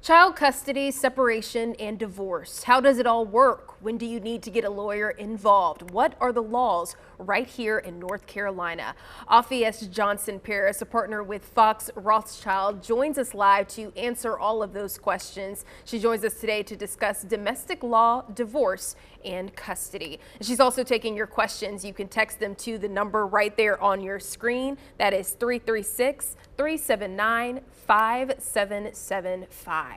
Child custody, separation, and divorce. How does it all work? When do you need to get a lawyer involved? What are the laws right here in North Carolina? Afi S. Johnson Paris, a partner with Fox Rothschild, joins us live to answer all of those questions. She joins us today to discuss domestic law, divorce, and custody. She's also taking your questions. You can text them to the number right there on your screen. That is 336-379-5775.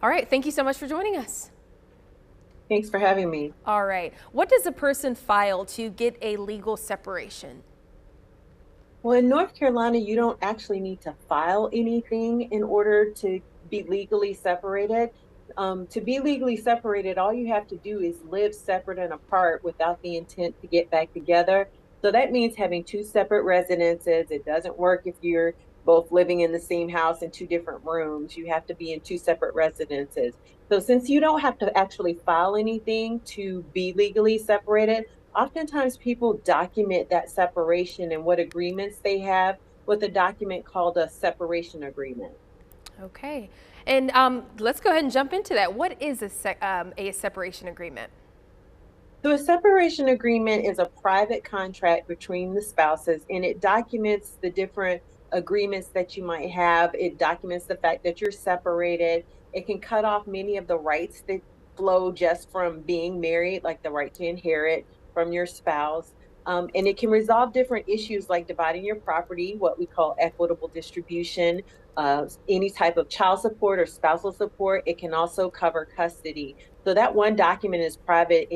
All right, thank you so much for joining us. Thanks for having me. All right, what does a person file to get a legal separation? Well, in North Carolina, you don't actually need to file anything in order to be legally separated. To be legally separated, all you have to do is live separate and apart without the intent to get back together. So that means having two separate residences. It doesn't work if you're both living in the same house in two different rooms. You have to be in two separate residences. So since you don't have to actually file anything to be legally separated, oftentimes people document that separation and what agreements they have with a document called a separation agreement. Okay, and let's go ahead and jump into that. What is a separation agreement? So a separation agreement is a private contract between the spouses, and it documents the different agreements that you might have. It documents the fact that you're separated. It can cut off many of the rights that flow just from being married, like the right to inherit from your spouse. And it can resolve different issues like dividing your property, what we call equitable distribution, any type of child support or spousal support. It can also cover custody. So that one document is private.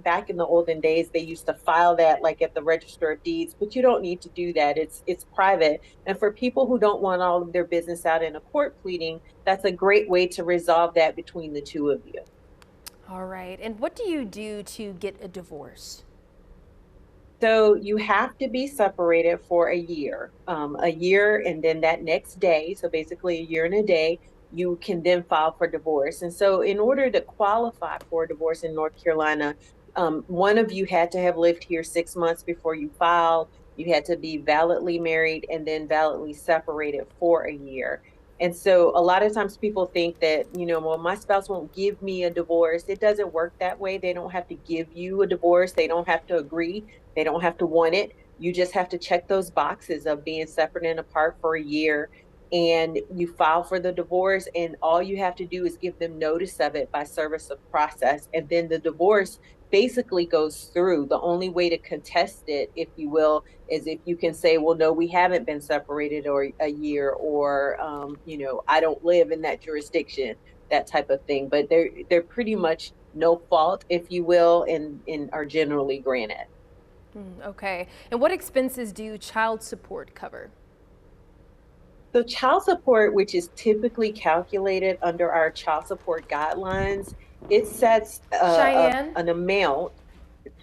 Back in the olden days, they used to file that like at the Register of Deeds, but you don't need to do that. It's private. And for people who don't want all of their business out in a court pleading, that's a great way to resolve that between the two of you. All right, and what do you do to get a divorce? So you have to be separated for a year, and then that next day, so basically a year and a day, you can then file for divorce. And so, in order to qualify for divorce in North Carolina, one of you had to have lived here 6 months before you filed. You had to be validly married and then validly separated for a year. And so a lot of times people think that, well, my spouse won't give me a divorce. It doesn't work that way. They don't have to give you a divorce. They don't have to agree. They don't have to want it. You just have to check those boxes of being separate and apart for a year. And you file for the divorce, and all you have to do is give them notice of it by service of process. And then the divorce basically goes through. The only way to contest it, if you will, is if you can say, well, no, we haven't been separated or a year, or I don't live in that jurisdiction, that type of thing. But they're pretty much no fault, if you will, and are generally granted. Okay, and what expenses do child support cover? So child support, which is typically calculated under our child support guidelines, it sets Cheyenne? an amount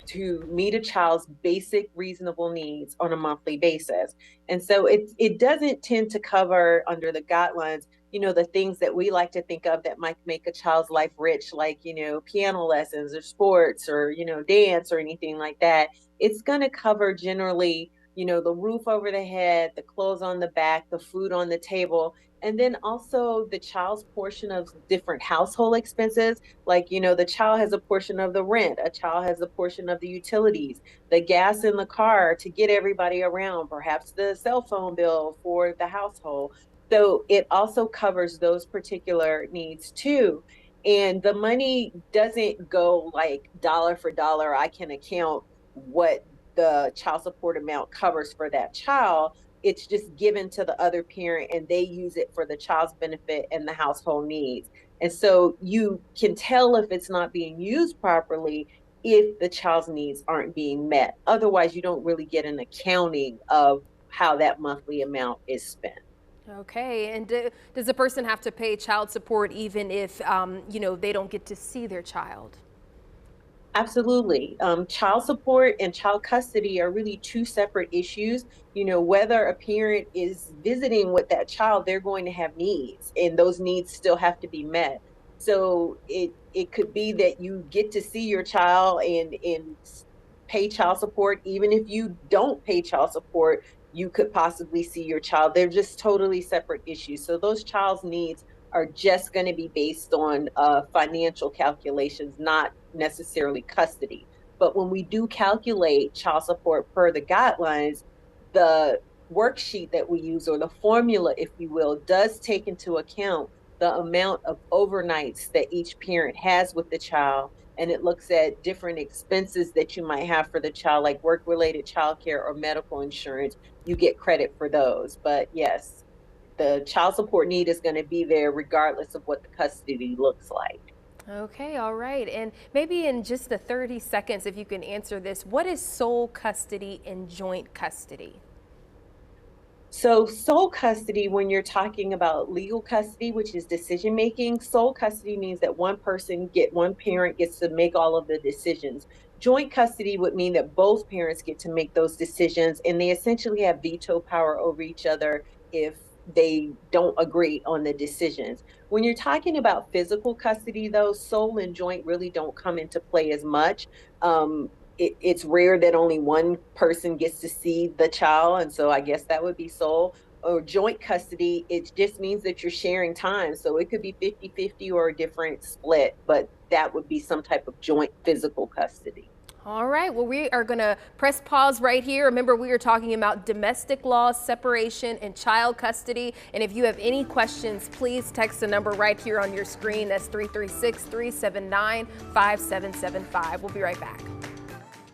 to meet a child's basic reasonable needs on a monthly basis. And so it doesn't tend to cover under the guidelines, the things that we like to think of that might make a child's life rich, like, piano lessons or sports or, dance or anything like that. It's going to cover generally, the roof over the head, the clothes on the back, the food on the table, and then also the child's portion of different household expenses. Like, the child has a portion of the rent, a child has a portion of the utilities, the gas in the car to get everybody around, perhaps the cell phone bill for the household. So it also covers those particular needs too. And the money doesn't go like dollar for dollar. I can account what the child support amount covers for that child. It's just given to the other parent, and they use it for the child's benefit and the household needs. And so you can tell if it's not being used properly if the child's needs aren't being met. Otherwise, you don't really get an accounting of how that monthly amount is spent. Okay, and does the person have to pay child support even if, they don't get to see their child? Absolutely. Child support and child custody are really two separate issues. Whether a parent is visiting with that child, they're going to have needs, and those needs still have to be met. So it could be that you get to see your child and pay child support. Even if you don't pay child support, you could possibly see your child. They're just totally separate issues. So those child's needs are just going to be based on financial calculations, not necessarily custody. But when we do calculate child support per the guidelines, the worksheet that we use, or the formula, if you will, does take into account the amount of overnights that each parent has with the child. And it looks at different expenses that you might have for the child, like work related childcare or medical insurance. You get credit for those. But yes, the child support need is going to be there regardless of what the custody looks like. Okay, all right. And maybe in just the 30 seconds, if you can answer this, what is sole custody and joint custody? So sole custody, when you're talking about legal custody, which is decision making, sole custody means that one parent gets to make all of the decisions. Joint custody would mean that both parents get to make those decisions, and they essentially have veto power over each other if they don't agree on the decisions. When you're talking about physical custody, though, sole and joint really don't come into play as much. It's rare that only one person gets to see the child, and so I guess that would be sole. Or joint custody, it just means that you're sharing time, so it could be 50-50 or a different split, but that would be some type of joint physical custody. All right, well, we are going to press pause right here. Remember, we are talking about domestic law, separation, and child custody. And if you have any questions, please text the number right here on your screen. That's 336-379-5775. We'll be right back.